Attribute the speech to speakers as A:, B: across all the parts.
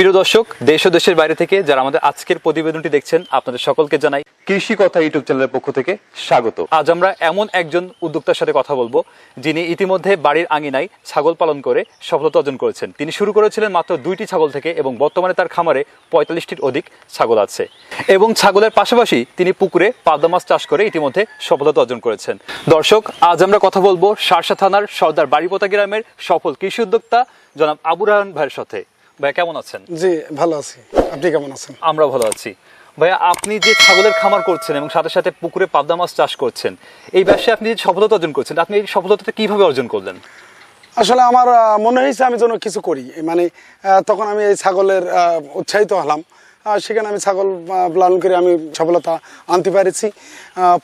A: প্রিয় দর্শক, দেশ ও দেশের বাইরে থেকে যারা আমাদের আজকের প্রতিবেদনটি দেখছেন, আপনাদের সকলকে জানাই কৃষি কথা ইউটিউব চ্যানেলের পক্ষ থেকে স্বাগত। আজ আমরা এমন একজন উদ্যোক্তার সাথে কথা বলবো যিনি ইতিমধ্যে বাড়ির আঙিনায় ছাগল পালন করে সফলতা অর্জন করেছেন। তিনি শুরু করেছিলেন মাত্র 2টি ছাগল থেকে এবং বর্তমানে তার খামারে 45টির অধিক ছাগল আছে এবং ছাগলের পাশাপাশি তিনি পুকুরে পাবদা মাছ চাষ করে ইতিমধ্যে সফলতা অর্জন করেছেন। দর্শক, আজ আমরা কথা বলবো শার্শা থানার সর্দার বাড়িপোতা গ্রামের সফল কৃষি উদ্যোক্তা জনাব আবু রায়হান ভাইয়ের সাথে। ভাইয়া কেমন আছেন?
B: জি ভালো আছি, আপনি কেমন আছেন?
A: আমরা ভালো আছি। ভাইয়া, আপনি যে ছাগলের খামার করছেন এবং সাথে সাথে পুকুরে পাবদা মাছ চাষ করছেন, এই ব্যবসায় আপনি যে সফলতা অর্জন করছেন, আপনি এই সফলতাটা কিভাবে অর্জন করলেন?
B: আসলে আমার মনে হয়েছে আমি যেন কিছু করি, মানে তখন আমি এই ছাগলের উৎসাহিত হলাম, সেখানে আমি ছাগল লালন করে আমি সফলতা আনতে পেরেছি।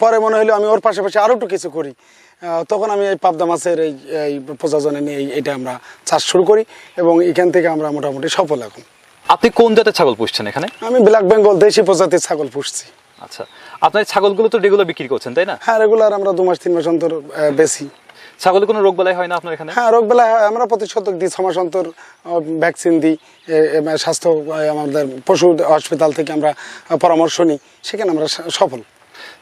B: পরে মনে হলো আমি ওর পাশাপাশি আরও একটু কিছু করি, তখন আমি এই পাবদা মাছের এই প্রযোজনে নিয়ে এইটা আমরা চাষ শুরু করি এবং এখান থেকে আমরা মোটামুটি সফল এখন।
A: আপনি কোন জাতের ছাগল পুষছেন এখানে?
B: আমি ব্ল্যাক বেঙ্গল দেশি প্রজাতির ছাগল পুষছি।
A: আচ্ছা, আপনার ছাগলগুলো তো রেগুলার বিক্রি করছেন, তাই না?
B: হ্যাঁ, রেগুলার আমরা 2 মাস 3 মাস অন্তর বেশি।
A: ছাগলের কোনো রোগ বালাই হয় না আপনার এখানে?
B: হ্যাঁ, রোগ বেলা হয়, আমরা প্রতি শতক দিই, 6 মাস অন্তর ভ্যাকসিন দিই। স্বাস্থ্য আমাদের পশু হসপিটাল থেকে আমরা পরামর্শ নিই, সেখানে আমরা সফল।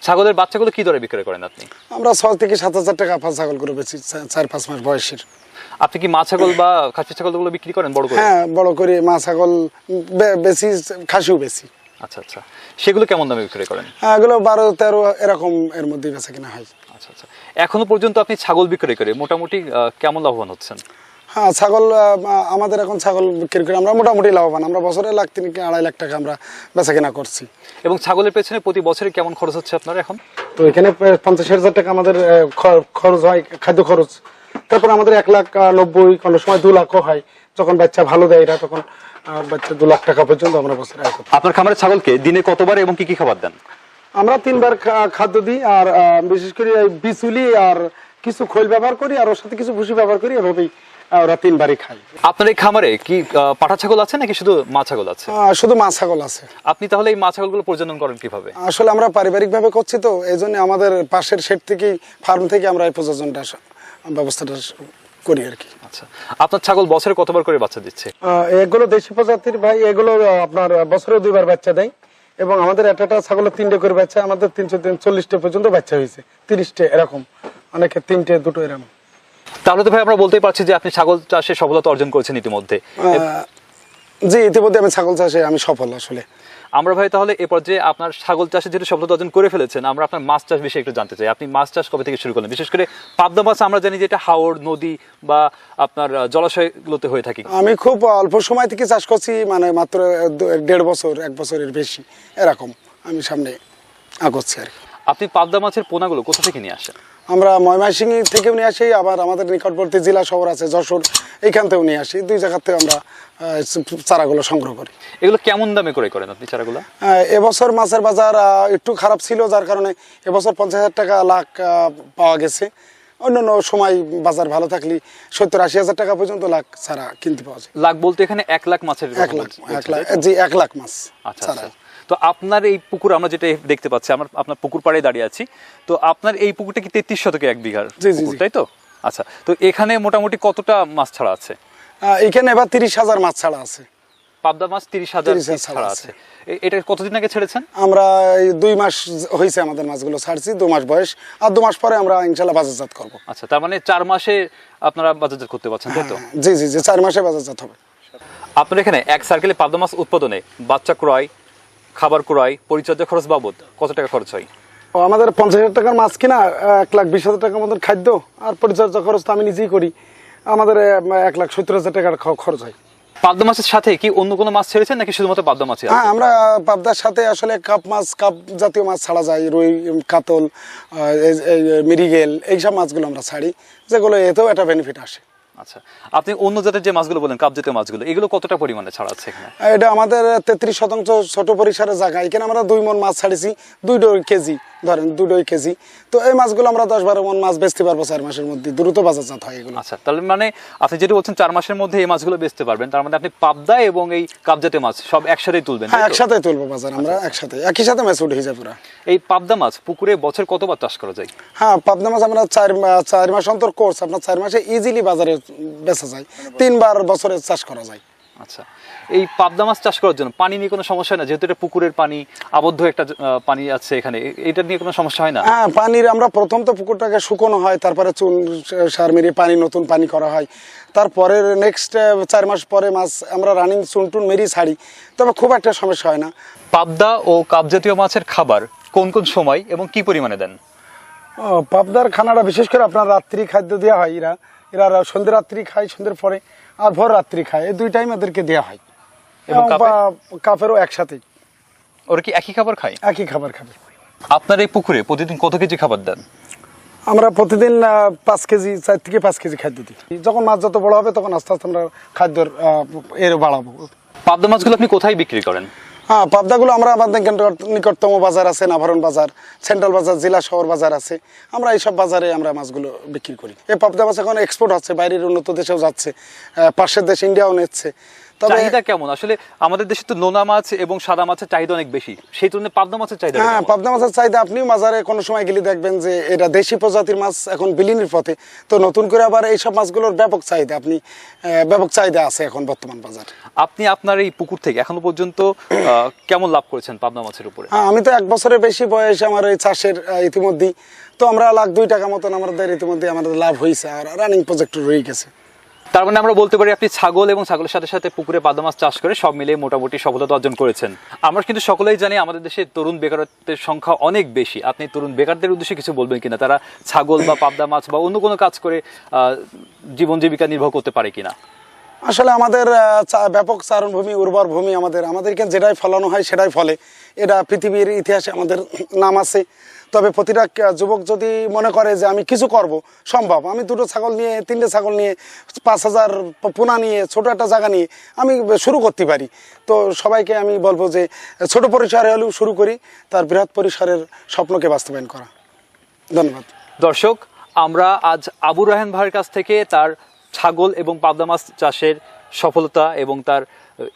A: ছাগলের বাচ্চাগুলো কি দরে বিক্রয় করেন আপনি?
B: আমরা 6 থেকে 7,000 টাকা ছাগল করে বেশি, 4-5 মাস বয়সের।
A: আপনি কি মা ছাগল বা খাসি ছাগলগুলো বিক্রি করেন বড় করে?
B: হ্যাঁ, বড় করে মা ছাগল বেশি, খাসিও বেশি।
A: আচ্ছা আচ্ছা, সেগুলো কেমন দামে বিক্রি করেন?
B: হ্যাঁ, এগুলো 12-13 এরকম এর মধ্যে বেচা কিনা হয়।
A: আচ্ছা আচ্ছা, এখনো পর্যন্ত আপনি ছাগল বিক্রি করে মোটামুটি কেমন লাভবান হচ্ছেন?
B: হ্যাঁ, ছাগল আমাদের এখন ছাগল বিক্রি করে আমরা মোটামুটি লাভবান। আমরা বছরে 1-3-2.5 লাখ টাকা আমরা বেচা কিনা করছি।
A: এবং ছাগলের পেছনে প্রতি বছরে কেমন খরচ হচ্ছে আপনার এখন?
B: তো এখানে 50,000 টাকা আমাদের খরচ হয়, খাদ্য খরচ। তারপর আমাদের 1,90,000, কোনো সময় 2 লাখও হয়। যখন বাচ্চা ভালো দেয় এরা, তখন বাচ্চা 2 লাখ টাকা পর্যন্ত আমরা বছরে আয় করি।
A: আপনার খামারের ছাগলকে দিনে কতবার এবং কি কি খাবার দেন?
B: আমরা 3 বার খাদ্য দিই, আর বিশেষ করে বিচুলি আর কিছু খোল ব্যবহার করি, আর ওর সাথে কিছু ভুসি ব্যবহার করি, এভাবেই ওরা 3 বারই খাই।
A: আপনার এই খামারে কি পাঠা ছাগল আছে নাকি শুধু মা ছাগল আছে?
B: শুধু মা ছাগল আছে।
A: আপনি তাহলে এই মা ছাগলগুলো প্রজনন করেন কিভাবে?
B: আসলে আমরা পারিবারিক ভাবে করছি, তো এই জন্য আমাদের পাশের শেড থেকে, ফার্ম থেকে আমরা এই প্রযোজনটা ব্যবস্থাটা করি আর কি।
A: আচ্ছা, আপনার ছাগল বছরে কতবার করে বাচ্চা দিচ্ছে?
B: এগুলো দেশি প্রজাতির ভাই, এগুলো আপনার বছরে 2 বার বাচ্চা দেয় এবং আমাদের একটা ছাগলের 3টে করে বাচ্চা, আমাদের 340টা পর্যন্ত বাচ্চা হয়েছে, 30টে এরকম, অনেকে 3টে 2টো এরকম।
A: তাহলে তো ভাই আমরা বলতেই পারছি যে আপনি ছাগল চাষে সফলতা অর্জন করেছেন ইতিমধ্যে।
B: জি, ইতিমধ্যে আমি ছাগল চাষে আমি সফল। আসলে
A: আমরা ভাই তাহলে এ পর্যায়ে আপনার ছাগল চাষে যেহেতু সফলতা অর্জন করে ফেলেছেন, আমরা আপনার মাছ চাষ বিষয়ে একটু জানতে চাই। আপনি মাছ চাষ কবে থেকে শুরু করলেন? বিশেষ করে পাবদা মাছ আমরা জানি যে এটা হাওর, নদী বা আপনার জলাশয়গুলোতে হয়ে থাকে।
B: আমি খুব অল্প সময় থেকে চাষ করছি, মানে মাত্র 1.5 বছর, 1 বছরের বেশি এরকম আমি সামনে আগাচ্ছি আর কি।
A: আপনি পাবদা মাছের পোনাগুলো কোথা থেকে নিয়ে আসেন?
B: আমরা ময়মনসিংহ থেকেও নিয়ে আসি, আবার আমাদের নিকটবর্তী জেলা শহর আছে যশোর, এইখান থেকেও নিয়ে আসি। 2 জায়গা থেকে আমরা চারাগুলো সংগ্রহ করি।
A: এগুলো কেমন দামে করে করেন আপনি চারাগুলো?
B: এবছর মাছের বাজার একটু খারাপ ছিল, যার কারণে এবছর 50,000 টাকা লাখ পাওয়া গেছে। অন্যান্য সময় বাজার ভালো থাকলে 70-80,000 টাকা পর্যন্ত লাখ চারা কিনতে পাওয়া যায়।
A: লাখ বলতে এখানে 1 লাখ মাছের?
B: 1 লাখ, জি 1 লাখ মাছ।
A: আচ্ছা আচ্ছা, তো আপনার এই পুকুর আমরা যেটা দেখতে পাচ্ছি, আমরা আপনার পুকুর পাড়ে দাঁড়িয়ে আছি, তো আপনার এই পুকুরটা কি 33 শতকে 1 বিঘার পুকুর, তাই তো? আচ্ছা, তো এখানে মোটামুটি কতটা মাছ ছাড়া আছে?
B: এখানে এবার 30,000 মাছ ছাড়া আছে।
A: পাবদা মাছ 30,000 ছাড়া আছে। এটা কতদিন আগে ছেড়েছেন?
B: আমরা 2 মাস হয়েছে আমাদের মাছগুলো ছাড়ছি, 2 মাস বয়স, আর 2 মাস পরে আমরা ইনশাল্লাহ বাজারজাত করব।
A: আচ্ছা, তার মানে 4 মাসে আপনারা বাজারজাত করতে পারছেন, তাই তো?
B: জি জি জি, 4 মাসে বাজারজাত হবে।
A: আপনার এখানে এক সার্কেলে পাবদা মাছ উৎপাদনে বাচ্চা ক্রয়, খাবার ক্রয়, পরিচর্যা খরচ বাবদ কত টাকা খরচ হয়?
B: আমাদের 50,000 টাকার মাছ কিনা, 1,20,000 টাকার মতন খাদ্য, আর পরিচর্যা খরচ তো আমি নিজেই করি, আমাদের 1,70,000 টাকার খরচ হয়।
A: পাবদা মাছের সাথে কি অন্য কোনো মাছ ছেড়েছেন নাকি শুধুমাত্র পাবদা মাছই?
B: হ্যাঁ, আমরা পাবদার সাথে আসলে কাপ মাছ, কাপ জাতীয় মাছ ছাড়া যায়, রুই, কাতল, মৃগেল, এইসব মাছগুলো আমরা ছাড়ি, যেগুলো এতেও একটা বেনিফিট আসে।
A: আচ্ছা, আপনি অন্য জাতের যে মাছগুলো বলেন, কাপ জাতীয় মাছগুলো, এগুলো কতটা পরিমাণে ছাড়া আছে এখানে?
B: এটা আমাদের 33% ছোট পরিসরের জায়গা, এখানে আমরা 2 মণ মাছ ছাড়িছি, 2 কেজি, ধরেন 2 কেজি। তো এই মাছগুলো আমরা 10-12 মণ মাছ বেচতে পারবো 4 মাসের মধ্যে, দ্রুত বাজারজাত হয় এগুলো।
A: আচ্ছা, তাহলে মানে আপনি যেটা বলছেন 4 মাসের মধ্যে এই মাছগুলো বেচতে পারবেন, তার মানে আপনি পাবদা এবং এই কাপ জাতীয় মাছ সব একসাথেই তুলবেন?
B: হ্যাঁ, একসাথে তুলবো বাজার, আমরা একসাথে, একই সাথে মাছ উঠে যায় পুরো।
A: এই পাবদা মাছ পুকুরে বছর কতবার চাষ করা যায়?
B: হ্যাঁ, পাবদা মাছ আমরা 4 মাস অন্তর কোর্স, আপনার 4 মাসে ইজিলি বাজারে বেচা যায়, 3 বার বছরে চাষ করা যায়।
A: আচ্ছা, এই পাবদা মাছ চাষ করার জন্য পানি নিয়ে কোনো সমস্যা হয় না, যেহেতু এটা পুকুরের পানি, আবদ্ধ একটা পানি আছে এখানে, এটা নিয়ে কোনো সমস্যা হয় না?
B: হ্যাঁ, পানির আমরা প্রথম তো পুকুরটাকে শুকনো হয়, তারপরে চুন সার মেরিয়ে পানি নতুন পানি করা হয়, তারপরে নেক্সট 4 মাস পরে মাছ আমরা রানিং চুন টুন মেরিয়ে ছাড়ি, তবে খুব একটা সমস্যা হয় না।
A: পাবদা ও কাপ জাতীয় মাছের খাবার কোন কোন সময় এবং কি পরিমাণে দেন?
B: পাবদার খানাটা বিশেষ করে আপনার রাত্রি খাদ্য দেওয়া হয়, এরা সন্ধ্যে রাত্রি খায়, সন্ধ্যের পরে আর ভোর রাত্রি খায়, এই 2 টাইম এদেরকে দেওয়া হয়।
A: এবং
B: কাপেরও একসাথেই
A: ওরা কি একই খাবার খায়?
B: একই খাবার খাবে।
A: আপনার এই পুকুরে প্রতিদিন কত কেজি খাবার দেন?
B: আমরা প্রতিদিন 5 কেজি, 4 থেকে 5 কেজি খাদ্য দিই। যখন মাছ যত বড় হবে তখন আস্তে আস্তে আমরা খাদ্যের এর বাড়াবো।
A: পাবদা মাছগুলো আপনি কোথায় বিক্রি করেন?
B: হ্যাঁ, পাবদাগুলো আমরা আমাদের নিকটতম বাজার আছে নাভারণ বাজার, সেন্ট্রাল বাজার, জেলা শহর বাজার আছে, আমরা এইসব বাজারে আমরা মাছগুলো বিক্রি করি। এই পাবদা মাছ এখন এক্সপোর্ট হচ্ছে, বাইরের উন্নত দেশেও যাচ্ছে, পাশের দেশ ইন্ডিয়াও নিচ্ছে। তবে
A: চাহিদা কেমন? আসলে আমাদের দেশে তো নোনা মাছ এবং সাদা মাছের চাহিদা অনেক বেশি, সেই তুলনায় পাবদা মাছের চাহিদা
B: হ্যাঁ,
A: কেমন?
B: পাবদা মাছের চাহিদা আপনিও বাজারে কোনো সময় গেলে দেখবেন যে এটা দেশি প্রজাতির মাছ এখন বিলীনের পথে, তো নতুন করে আবার এইসব মাছগুলোর ব্যাপক চাহিদা আছে এখন বর্তমান বাজারে।
A: আপনি আপনার এই পুকুর থেকে এখনো পর্যন্ত কেমন লাভ করেছেন পাবদা মাছের উপরে?
B: হ্যাঁ, আমি তো 1 বছরের বেশি বয়স আমার এই চাষের ইতিমধ্যেই, তো আমরা $1,02,000 মতন আমাদের ইতিমধ্যে আমাদের লাভ হয়েছে, আর রানিং প্রজেক্ট রয়ে গেছে।
A: তার মানে আমরা বলতে পারি আপনি ছাগল এবং ছাগলের সাথে সাথে পুকুরে পাবদা মাছ চাষ করে সব মিলিয়ে মোটামুটি সফলতা অর্জন করেছেন। আমরা কিন্তু সকলেই জানি আমাদের দেশে তরুণ বেকারত্বের সংখ্যা অনেক বেশি। আপনি তরুণ বেকারদের উদ্দেশ্যে কিছু বলবেন কিনা, তারা ছাগল বা পাবদা মাছ বা অন্য কোনো কাজ করে জীবন জীবিকা নির্বাহ করতে পারে কিনা?
B: আসলে আমাদের ব্যাপক চারণভূমি, উর্বর ভূমি, আমাদেরকে যেটাই ফলানো হয় সেটাই ফলে, এটা পৃথিবীর ইতিহাসে আমাদের নাম আছে। তবে প্রতিটা যুবক যদি মনে করে যে আমি কিছু করব, সম্ভব। আমি 2টো ছাগল নিয়ে, 3টে ছাগল নিয়ে, 5,000 পোনা নিয়ে, ছোট একটা জায়গা নিয়ে আমি শুরু করতে পারি। তো সবাইকে আমি বলবো যে ছোট পরিসরে হলেও শুরু করি, তার বৃহৎ পরিসরের স্বপ্নকে বাস্তবায়ন করা। ধন্যবাদ।
A: দর্শক, আমরা আজ আবু রায়হান ভাইয়ের কাছ থেকে তার ছাগল এবং পাবদা মাছ চাষের সফলতা এবং তার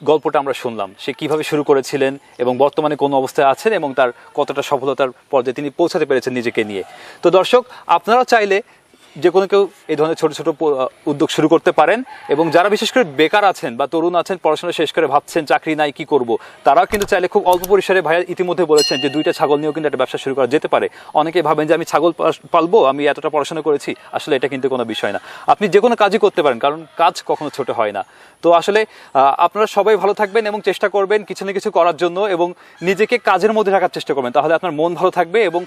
A: গল্পটা আমরা শুনলাম। সে কিভাবে শুরু করেছিলেন এবং বর্তমানে কোন অবস্থায় আছেন এবং তার কতটা সফলতার পর্যায়ে তিনি পৌঁছাতে পেরেছেন নিজেকে নিয়ে। তো দর্শক, আপনারা চাইলে যে কোনো কেউ এই ধরনের ছোট ছোট উদ্যোগ শুরু করতে পারেন, এবং যারা বিশেষ করে বেকার আছেন বা তরুণ আছেন, পড়াশোনা শেষ করে ভাবছেন চাকরি নাই কি করব, তারাও কিন্তু চাইলে খুব অল্প পরিসরে, ভাইয়া ইতিমধ্যে বলেছেন যে 2টা ছাগল নিয়েও কিন্তু একটা ব্যবসা শুরু করা যেতে পারে। অনেকে ভাবেন যে আমি ছাগল পালবো, আমি এতটা পড়াশোনা করেছি, আসলে এটা কিন্তু কোনো বিষয় না। আপনি যে কোনো কাজই করতে পারেন, কারণ কাজ কখনো ছোট হয় না। তো আসলে আপনারা সবাই ভালো থাকবেন এবং চেষ্টা করবেন কিছু না কিছু করার জন্য, এবং নিজেকে কাজের মধ্যে রাখার চেষ্টা করবেন, তাহলে আপনার মন ভালো থাকবে এবং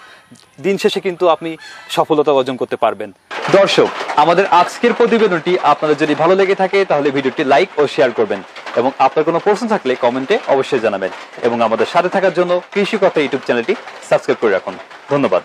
A: দিন শেষে কিন্তু আপনি সফলতা অর্জন করতে পারবেন। দর্শক, আমাদের আজকের প্রতিবেদনটি আপনাদের যদি ভালো লেগে থাকে তাহলে ভিডিওটি লাইক ও শেয়ার করবেন, এবং আপনার কোনো প্রশ্ন থাকলে কমেন্টে অবশ্যই জানাবেন, এবং আমাদের সাথে থাকার জন্য কৃষি কথা ইউটিউব চ্যানেলটি সাবস্ক্রাইব করে রাখুন। ধন্যবাদ।